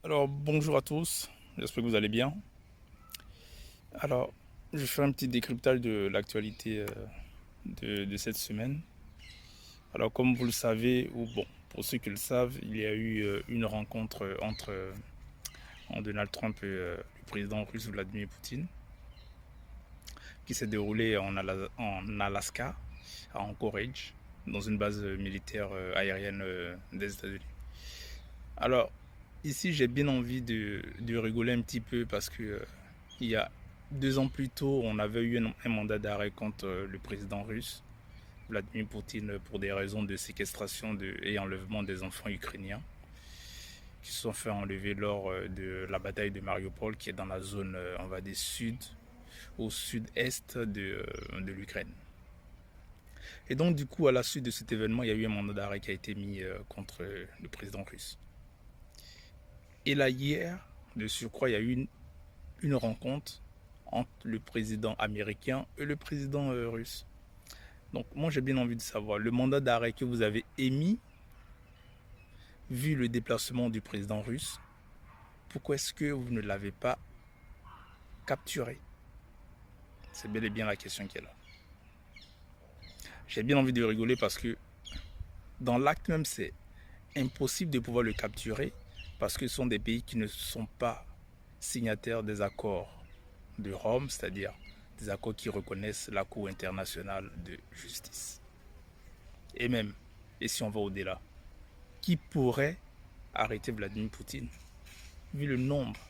Alors, bonjour à tous, j'espère que vous allez bien. Alors, je fais un petit décryptage de l'actualité de cette semaine. Alors, comme vous le savez, ou bon, pour ceux qui le savent, il y a eu une rencontre entre Donald Trump et le président russe Vladimir Poutine, qui s'est déroulée en Alaska, à Anchorage, dans une base militaire aérienne des États-Unis. Alors, ici, j'ai bien envie de rigoler un petit peu parce que il y a 2 ans plus tôt, on avait eu un mandat d'arrêt contre le président russe, Vladimir Poutine, pour des raisons de séquestration et enlèvement des enfants ukrainiens qui se sont fait enlever lors de la bataille de Mariupol, qui est dans la zone, on va dire, au sud-est de l'Ukraine. Et donc, du coup, à la suite de cet événement, il y a eu un mandat d'arrêt qui a été mis contre le président russe. Et là, hier, de surcroît, il y a eu une rencontre entre le président américain et le président russe. Donc moi j'ai bien envie de savoir, le mandat d'arrêt que vous avez émis, vu le déplacement du président russe, pourquoi est-ce que vous ne l'avez pas capturé? C'est bel et bien la question qui est là. J'ai bien envie de rigoler parce que dans l'acte même c'est impossible de pouvoir le capturer parce que ce sont des pays qui ne sont pas signataires des accords de Rome, c'est-à-dire des accords qui reconnaissent la Cour internationale de justice. Et même, et si on va au-delà, qui pourrait arrêter Vladimir Poutine, vu le nombre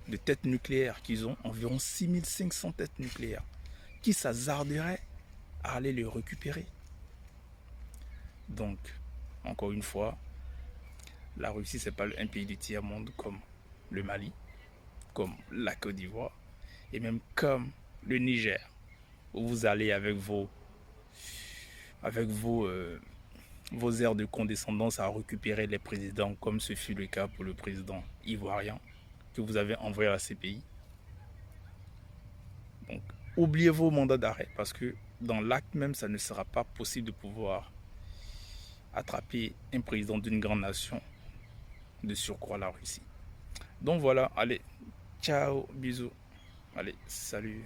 de têtes nucléaires qu'ils ont, environ 6500 têtes nucléaires, qui s'hasarderait à aller les récupérer. Donc, encore une fois, la Russie, c'est pas un pays du tiers-monde comme le Mali, comme la Côte d'Ivoire, et même comme le Niger, où vous allez avec vos airs de condescendance à récupérer les présidents, comme ce fut le cas pour le président ivoirien que vous avez envoyé à ces pays. Donc, oubliez vos mandats d'arrêt parce que dans l'acte même, ça ne sera pas possible de pouvoir attraper un président d'une grande nation, de surcroît la Russie. Donc voilà, allez, ciao, bisous, allez, salut.